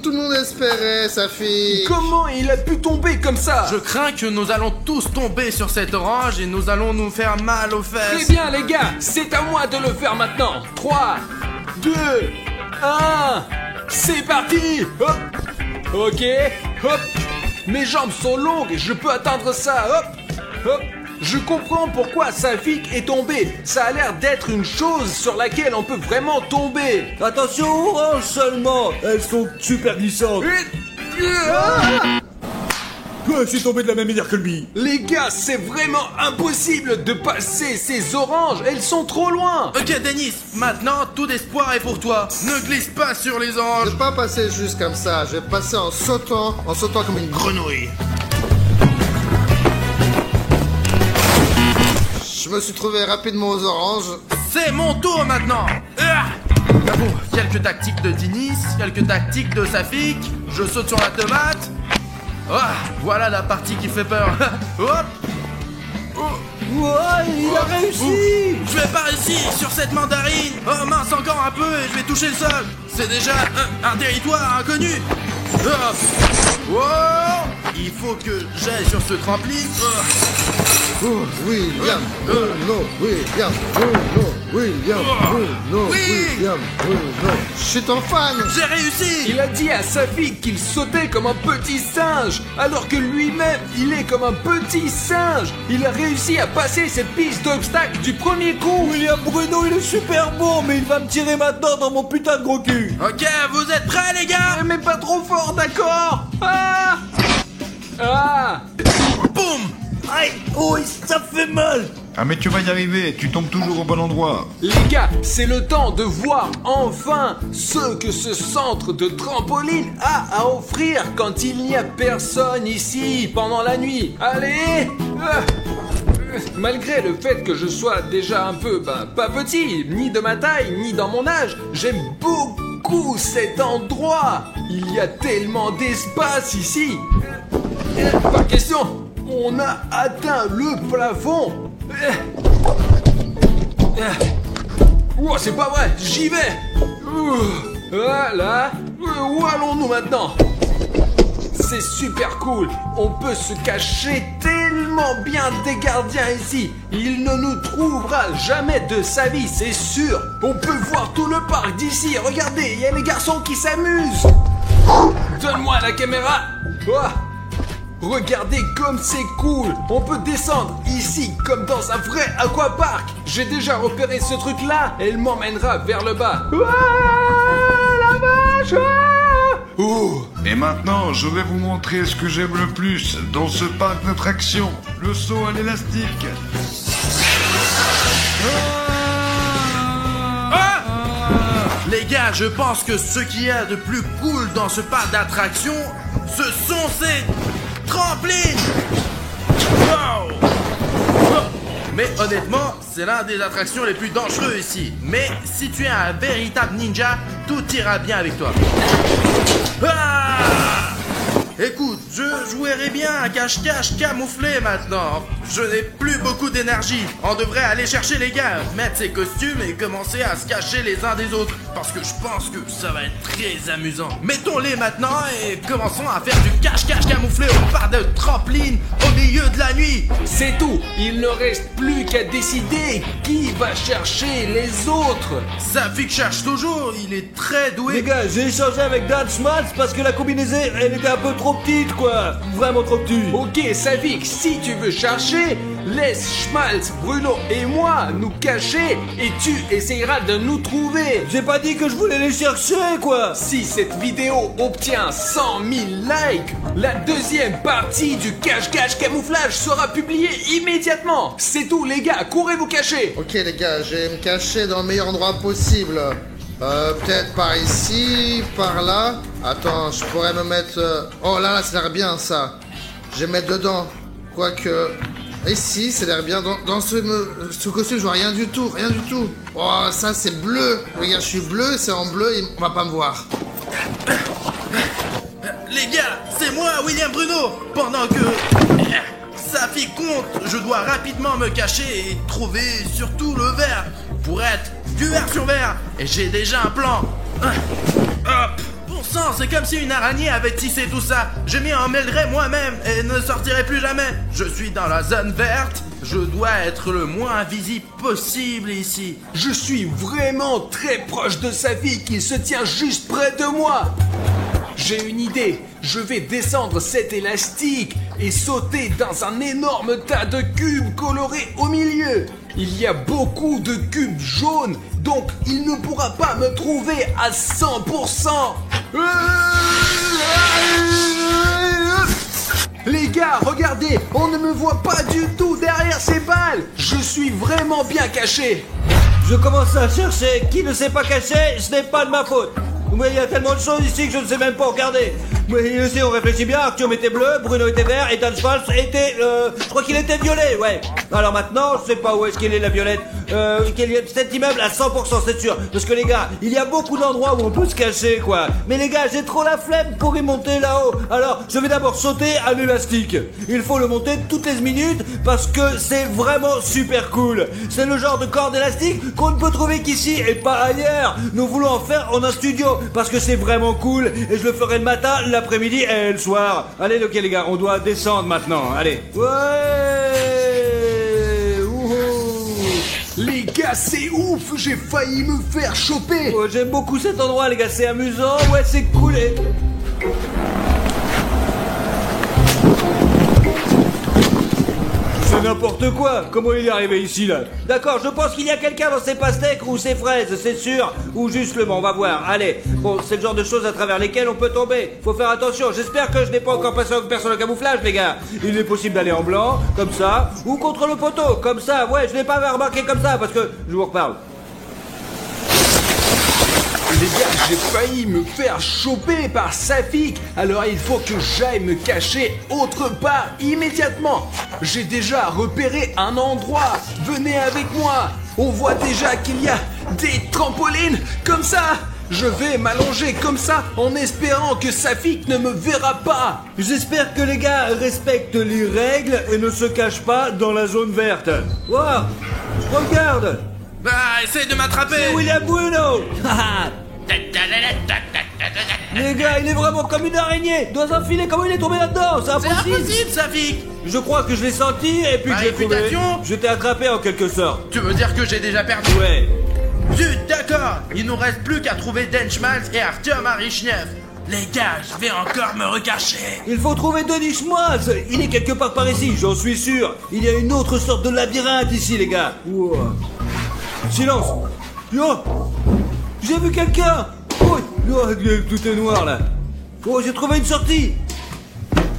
Tout le monde espérait, sa fille. Comment il a pu tomber comme ça? Je crains que nous allons tous tomber sur cette orange et nous allons nous faire mal aux fesses. Très bien les gars, c'est à moi de le faire maintenant. 3, 2, 1, c'est parti. Hop. Ok, hop. Mes jambes sont longues, je peux atteindre ça. Hop, hop. Je comprends pourquoi Savik est tombé. Ça a l'air d'être une chose sur laquelle on peut vraiment tomber. Attention aux oranges seulement, elles sont super glissantes. Ouais, je suis tombé de la même manière que lui. Les gars, c'est vraiment impossible de passer ces oranges. Elles sont trop loin. Ok, Denis, maintenant tout espoir est pour toi. Ne glisse pas sur les Je anges. vais pas passer juste comme ça, je vais passer en sautant comme une grenouille. Je me suis trouvé rapidement aux oranges. C'est mon tour maintenant. Bon, quelques tactiques de Denis, quelques tactiques de Safik. Je saute sur la tomate. Ah, voilà la partie qui fait peur. Hop. Ouais, il a réussi. Je vais pas réussir sur cette mandarine. Oh mince, encore un peu et je vais toucher le sol. C'est déjà un territoire inconnu. Hop. Wow. Il faut que j'aille sur ce trampoline. Oh, William, Bruno, William, Bruno, William, Bruno, Oui. William, Bruno. Je suis ton fan. J'ai réussi. Il a dit à Safik qu'il sautait comme un petit singe, alors que lui-même, il est comme un petit singe. Il a réussi à passer cette piste d'obstacles du premier coup. William Bruno, il est super bon, mais il va me tirer maintenant dans mon putain de gros cul. Ok, vous êtes prêts les gars? Mais pas trop fort, d'accord? Ah! Ah! Boum. Aïe, oh, ça fait mal. Ah mais tu vas y arriver, tu tombes toujours au bon endroit. Les gars, c'est le temps de voir enfin ce que ce centre de trampoline a à offrir quand il n'y a personne ici pendant la nuit. Allez! Malgré le fait que je sois déjà un peu, pas petit, ni de ma taille, ni dans mon âge, j'aime beaucoup cet endroit. Il y a tellement d'espace ici. Pas question, on a atteint le plafond. Oh, c'est pas vrai, j'y vais. Voilà. Où allons-nous maintenant? C'est super cool. On peut se cacher tellement bien des gardiens ici. Il ne nous trouvera jamais de sa vie, c'est sûr. On peut voir tout le parc d'ici. Regardez, il y a les garçons qui s'amusent. Donne-moi la caméra. Oh. Regardez comme c'est cool. On peut descendre ici comme dans un vrai aquapark. J'ai déjà repéré ce truc là. Elle m'emmènera vers le bas. La vache. Ouh. Et maintenant, je vais vous montrer ce que j'aime le plus dans ce parc d'attractions, le saut à l'élastique. Les gars, je pense que ce qu'il y a de plus cool dans ce parc d'attractions, ce sont ces trampolines. Wow. Mais honnêtement, c'est l'un des attractions les plus dangereux ici. Mais si tu es un véritable ninja, tout ira bien avec toi. Ah! Écoute, je jouerais bien un cache-cache camouflé maintenant. Je n'ai plus beaucoup d'énergie. On devrait aller chercher les gars, mettre ces costumes et commencer à se cacher les uns des autres. Parce que je pense que ça va être très amusant. Mettons-les maintenant et commençons à faire du cache-cache camouflé au parc de trampoline au milieu de la nuit. C'est tout. Il ne reste plus qu'à décider qui va chercher les autres. Safik cherche toujours, il est très doué. Les gars, j'ai échangé avec Dan Schmaltz parce que la combinaison, elle était un peu trop petite, quoi. Vraiment trop petite. Ok, Safik, si tu veux chercher, laisse Schmaltz, Bruno et moi nous cacher et tu essayeras de nous trouver. J'ai pas dit que je voulais les chercher, quoi. Si cette vidéo obtient 100 000 likes, la deuxième partie du cache-cache camouflage sera publiée immédiatement. C'est tout les gars, courez vous cacher. Ok les gars, je vais me cacher dans le meilleur endroit possible. Peut-être par ici, par là. Attends, je pourrais me mettre... Oh là, ça a l'air bien ça. Je vais me mettre dedans. Quoique... Ici, ça a l'air bien. Dans ce costume, je vois rien du tout, rien du tout. Oh, ça c'est bleu. Regarde, je suis bleu, c'est en bleu, et on va pas me voir. Les gars, c'est moi, William Bruno. Pendant que Safik compte, je dois rapidement me cacher et trouver surtout le verre pour être du verre sur verre. Et j'ai déjà un plan. Hop. Bon sang, c'est comme si une araignée avait tissé tout ça. Je m'y emmêlerai moi-même et ne sortirai plus jamais. Je suis dans la zone verte. Je dois être le moins visible possible ici. Je suis vraiment très proche de Safik, il se tient juste près de moi. J'ai une idée, je vais descendre cet élastique et sauter dans un énorme tas de cubes colorés au milieu. Il y a beaucoup de cubes jaunes, donc il ne pourra pas me trouver à 100%. Les gars, gars, regardez, on ne me voit pas du tout derrière ces balles. Je suis vraiment bien caché. Je commence à chercher. Qui ne s'est pas caché, ce n'est pas de ma faute. Mais il y a tellement de choses ici que je ne sais même pas regarder. Mais ici on réfléchit bien, Artyom était bleu, Bruno était vert et Dan Schwartz était... je crois qu'il était violet, ouais. Alors maintenant, je sais pas où est-ce qu'il est la violette. Cet immeuble à 100%, c'est sûr. Parce que les gars, il y a beaucoup d'endroits où on peut se cacher, quoi. Mais les gars, j'ai trop la flemme pour y monter là-haut. Alors, je vais d'abord sauter à l'élastique. Il faut le monter toutes les minutes parce que c'est vraiment super cool. C'est le genre de corde élastique qu'on ne peut trouver qu'ici et pas ailleurs. Nous voulons en faire en un studio parce que c'est vraiment cool et je le ferai le matin, l'après-midi et le soir. Allez, ok les gars, on doit descendre maintenant. Allez. Ouais. Ouhou. Les gars, c'est ouf, j'ai failli me faire choper. Oh, j'aime beaucoup cet endroit, les gars, c'est amusant. Ouais, c'est cool. C'est n'importe quoi. Comment il est arrivé ici, là? D'accord, je pense qu'il y a quelqu'un dans ces pastèques ou ces fraises, c'est sûr. Ou juste le on va voir. Allez, bon, c'est le genre de choses à travers lesquelles on peut tomber. Faut faire attention. J'espère que je n'ai pas encore passé en personne au camouflage, les gars. Il est possible d'aller en blanc, comme ça, ou contre le poteau, comme ça. Ouais, je l'ai pas remarqué comme ça, parce que je vous reparle. Les gars, j'ai failli me faire choper par Safik, alors il faut que j'aille me cacher autre part immédiatement. J'ai déjà repéré un endroit, venez avec moi. On voit déjà qu'il y a des trampolines comme ça. Je vais m'allonger comme ça en espérant que Safik ne me verra pas. J'espère que les gars respectent les règles et ne se cachent pas dans la zone verte. Wow, regarde. Bah, essaye de m'attraper. C'est William Bruno. Les gars, il est vraiment comme une araignée. Dans un filet, comment il est tombé là-dedans? C'est C'est impossible. impossible, Safik. Je crois que je l'ai senti et puis Bah, je l'ai trouvé. réputation. Je t'ai attrapé en quelque sorte. Tu veux dire que j'ai déjà perdu? Ouais. Zut, d'accord. Il nous reste plus qu'à trouver Dan Schmaltz et Artyom Arishnev. Les gars, je vais encore me recacher. Il faut trouver Denis Schmaltz. Il est quelque part par ici, j'en suis sûr. Il y a une autre sorte de labyrinthe ici, les gars. Wow. Silence. Yo, j'ai vu quelqu'un. Oh, tout est noir là. Oh, j'ai trouvé une sortie.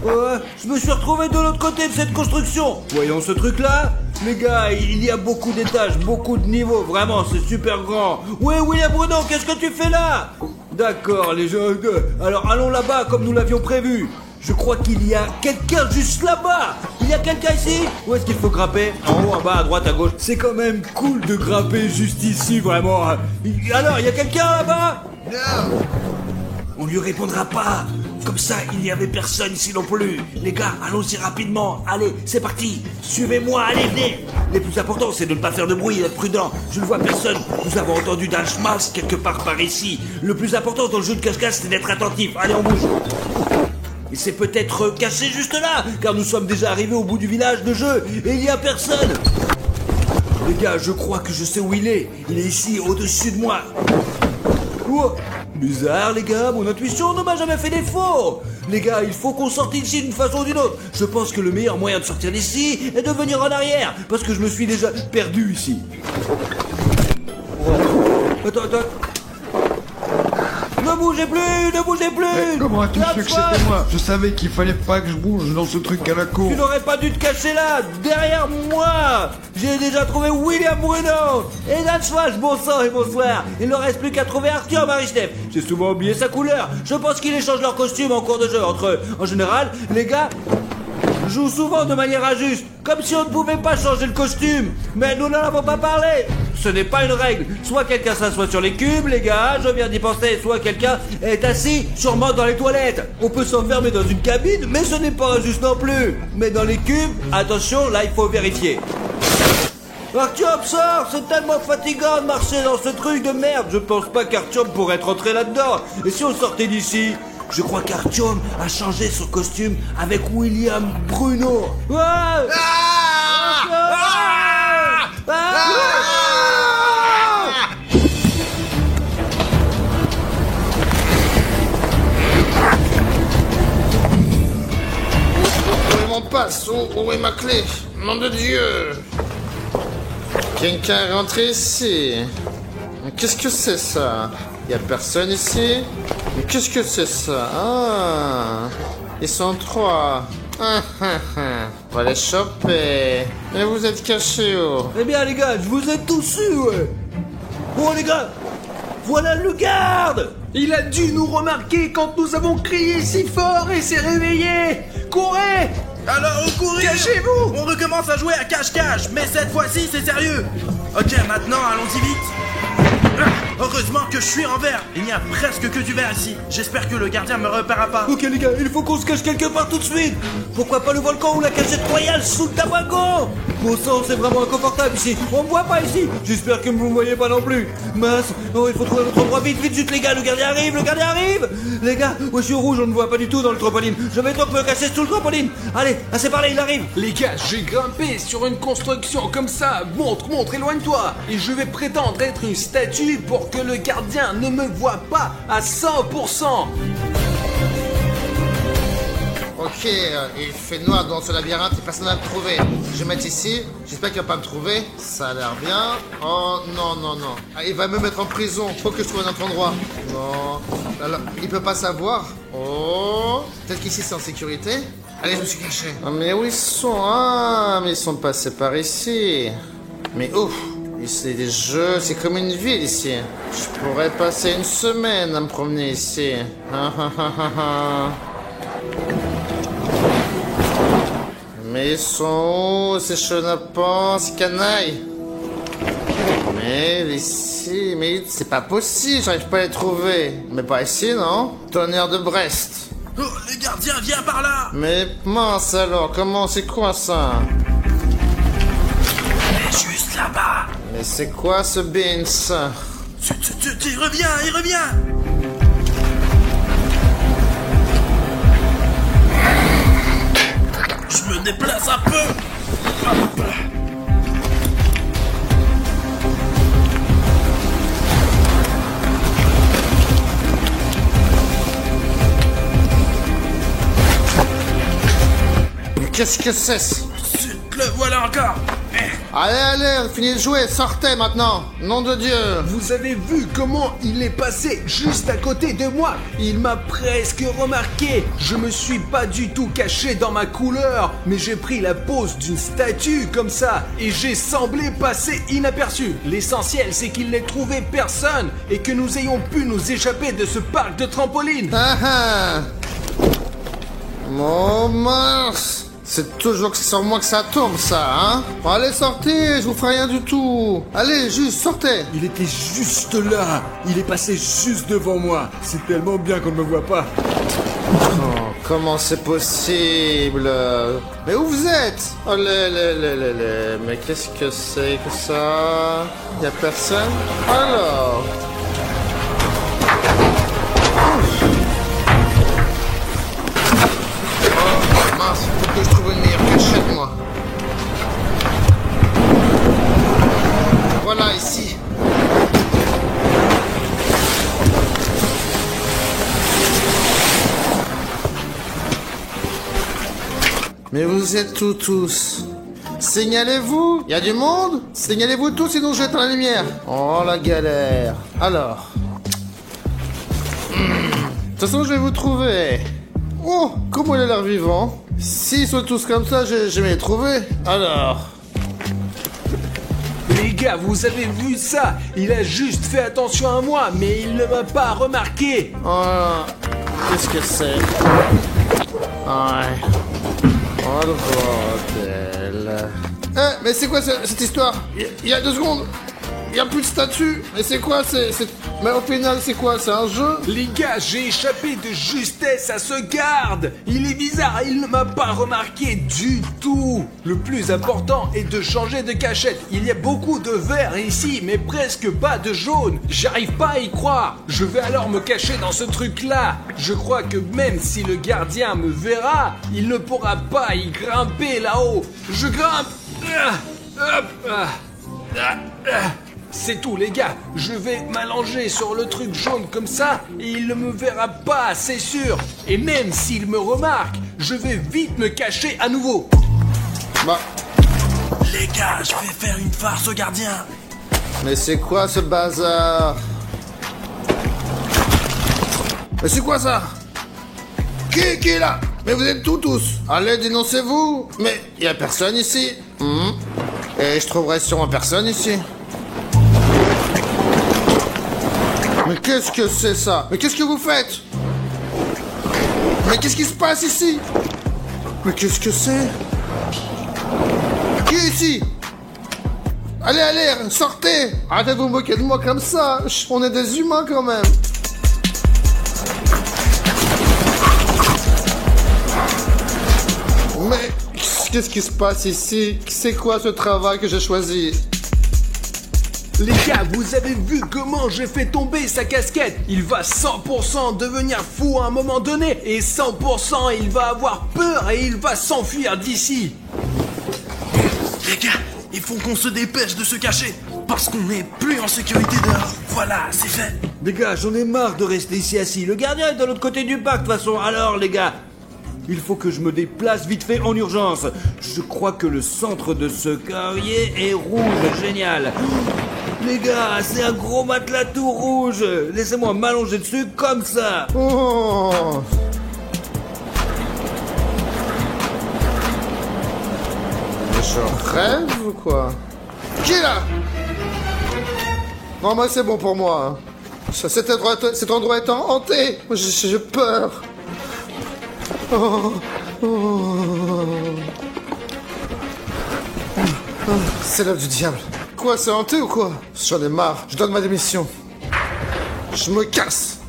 Je me suis retrouvé de l'autre côté de cette construction. Voyons ce truc là. Les gars, il y a beaucoup d'étages, beaucoup de niveaux. Vraiment, c'est super grand. Ouais, William Bruno, qu'est-ce que tu fais là? D'accord, les gens. Alors allons là-bas comme nous l'avions prévu. Je crois qu'il y a quelqu'un juste là-bas. Il y a quelqu'un ici? Où est-ce qu'il faut grimper? En haut, en bas, à droite, à gauche. C'est quand même cool de grimper juste ici, vraiment. Alors, il y a quelqu'un là-bas? On lui répondra pas. Comme ça, il n'y avait personne ici non plus. Les gars, allons-y rapidement. Allez, c'est parti. Suivez-moi, allez, venez. Le plus important, c'est de ne pas faire de bruit et d'être prudent. Je ne vois personne. Nous avons entendu Dan Schmaltz quelque part par ici. Le plus important dans le jeu de cache-cache, c'est d'être attentif. Allez, on bouge. Il s'est peut-être caché juste là, car nous sommes déjà arrivés au bout du village de jeu, et il n'y a personne. Les gars, je crois que je sais où il est. Il est ici, au-dessus de moi. Oh, bizarre, les gars, mon intuition ne m'a jamais fait défaut. Les gars, il faut qu'on sorte d'ici d'une façon ou d'une autre. Je pense que le meilleur moyen de sortir d'ici est de venir en arrière, parce que je me suis déjà perdu ici. Attends. Ne bougez plus, ne bougez plus. Comment as-tu su que c'était moi? Je savais qu'il fallait pas que je bouge dans ce truc à la cour. Tu n'aurais pas dû te cacher là, derrière moi. J'ai déjà trouvé William Bruno et Dan Schwartz, bon sang et bonsoir. Il ne reste plus qu'à trouver Artyom Arishnev. J'ai souvent oublié sa couleur. Je pense qu'ils échangent leurs costumes en cours de jeu entre eux. En général, les gars jouent souvent de manière injuste, comme si on ne pouvait pas changer le costume. Mais nous n'en avons pas parlé. Ce n'est pas une règle. Soit quelqu'un s'assoit sur les cubes, les gars, je viens d'y penser, soit quelqu'un est assis, sûrement dans les toilettes. On peut s'enfermer dans une cabine, mais ce n'est pas injuste non plus. Mais dans les cubes, attention, là il faut vérifier. Artyom, sort, c'est tellement fatigant de marcher dans ce truc de merde. Je pense pas qu'Artyom pourrait être rentré là-dedans. Et si on sortait d'ici? Je crois qu'Artyom a changé son costume avec William Bruno. Ouais. Où est mon passe? Où est ma clé? Nom de Dieu! Quelqu'un est rentré ici. Mais qu'est-ce que c'est ça? Y a personne ici? Mais qu'est-ce que c'est ça? Ah! Ils sont trois. On va les choper. Mais vous êtes cachés où? Eh bien les gars, je vous ai tous su, ouais. Bon les gars, voilà le garde. Il a dû nous remarquer quand nous avons crié si fort et s'est réveillé. Courez! Alors, au courir! Cachez-vous! On recommence à jouer à cache-cache, mais cette fois-ci, c'est sérieux! Ok, maintenant, allons-y vite! Ah, heureusement que je suis en verre! Il n'y a presque que du verre ici. J'espère que le gardien me repérera pas. Ok les gars, il faut qu'on se cache quelque part tout de suite. Pourquoi pas le volcan ou la cachette royale sous le tabac? Bon sang, c'est vraiment inconfortable ici. On me voit pas ici. J'espère que vous me voyez pas non plus. Mince. Oh, il faut trouver notre endroit vite, vite, vite les gars. Le gardien arrive, le gardien arrive. Les gars, moi je suis au rouge, on ne voit pas du tout dans le trampoline. Je vais donc me cacher sous le trampoline. Allez, c'est parlé, il arrive. Les gars, j'ai grimpé sur une construction comme ça. Montre, éloigne-toi. Et je vais prétendre être une statue pour que le gardien ne me voit pas à 100%. Ok, il fait noir dans ce labyrinthe et personne n'a me trouver. Je vais mettre ici, j'espère qu'il va pas me trouver. Ça a l'air bien. Oh non, non, non. Ah, il va me mettre en prison. Faut que je trouve un autre endroit. Non. Alors, il peut pas savoir. Oh. Peut-être qu'ici c'est en sécurité. Allez, je me suis caché. Ah, mais où ils sont? Ah, mais ils sont passés par ici. Mais ouf. C'est des jeux, c'est comme une ville ici. Je pourrais passer une semaine à me promener ici. Mais ils sont où ces chenapans, ces canailles? Mais ici, mais c'est pas possible, j'arrive pas à les trouver. Mais pas ici, non? Tonnerre de Brest. Oh, le gardien, viens par là! Mais mince alors, comment, c'est quoi ça? Juste là-bas! Mais c'est quoi ce beans? Il revient, il revient! Je me déplace un peu! Hop. Mais qu'est-ce que c'est? Le voilà encore! Allez, allez, finis de jouer, sortez maintenant! Nom de Dieu! Vous avez vu comment il est passé juste à côté de moi? Il m'a presque remarqué. Je me suis pas du tout caché dans ma couleur, mais j'ai pris la pose d'une statue comme ça et j'ai semblé passer inaperçu. L'essentiel, c'est qu'il n'ait trouvé personne et que nous ayons pu nous échapper de ce parc de trampoline. Ah ah! Mon mince! C'est toujours sur moi que ça tombe, ça, hein? Bon, allez, sortez, je vous ferai rien du tout. Allez, juste, sortez. Il était juste là. Il est passé juste devant moi. C'est tellement bien qu'on ne me voit pas. Oh, comment c'est possible? Mais où vous êtes? Oh, mais qu'est-ce que c'est que ça? Y a personne? Alors? Mince, faut que je trouve une meilleure cachette, moi. Voilà, ici. Mais vous êtes où tous? Signalez-vous? Y a du monde? Signalez-vous tous, sinon je jette la lumière. Oh, la galère. Alors. De toute façon, je vais vous trouver. Oh, comment il a l'air vivant. S'ils sont tous comme ça, je vais les trouver. Alors. Les gars, vous avez vu ça? Il a juste fait attention à moi, mais il ne m'a pas remarqué. Oh, qu'est-ce que c'est? Ouais. Oh le bordel. Eh, mais c'est quoi cette histoire? Il y a 2 secondes. Il y a plus de statue. Mais c'est quoi? Mais au final, c'est quoi? C'est un jeu? Les gars, j'ai échappé de justesse à ce garde. Il est bizarre, il ne m'a pas remarqué du tout. Le plus important est de changer de cachette. Il y a beaucoup de vert ici, mais presque pas de jaune. J'arrive pas à y croire. Je vais alors me cacher dans ce truc-là. Je crois que même si le gardien me verra, il ne pourra pas y grimper là-haut. Je grimpe. C'est tout les gars, je vais m'allonger sur le truc jaune comme ça et il ne me verra pas, c'est sûr. Et même s'il me remarque, je vais vite me cacher à nouveau. Bah. Les gars, je vais faire une farce au gardien. Mais c'est quoi ce bazar? Mais c'est quoi ça? Qui est là? Mais vous êtes tous. Allez, dénoncez-vous. Mais y a personne ici. Et je trouverai sûrement personne ici. Mais qu'est-ce que c'est ça? Mais qu'est-ce que vous faites? Mais qu'est-ce qui se passe ici? Mais qu'est-ce que c'est? Qui est ici? Allez, allez, sortez! Arrêtez de vous moquer de moi comme ça. On est des humains quand même. Mais qu'est-ce qui se passe ici? C'est quoi ce travail que j'ai choisi? Les gars, vous avez vu comment j'ai fait tomber sa casquette? Il va 100% devenir fou à un moment donné, et 100% il va avoir peur et il va s'enfuir d'ici. Les gars, il faut qu'on se dépêche de se cacher, parce qu'on n'est plus en sécurité dehors. Voilà, c'est fait. Les gars, j'en ai marre de rester ici assis. Le gardien est de l'autre côté du parc, de toute façon. Alors, les gars, il faut que je me déplace vite fait en urgence. Je crois que le centre de ce carrier est rouge. Génial. Les gars, c'est un gros matelas tout rouge. Laissez-moi m'allonger dessus comme ça. Oh. Mais je rêve ou quoi? Qui est là? Non, moi c'est bon pour moi. Cet endroit est hanté. J'ai peur. Oh. C'est l'œuvre du diable. Quoi, c'est hanté ou quoi? J'en ai marre. Je donne ma démission. Je me casse.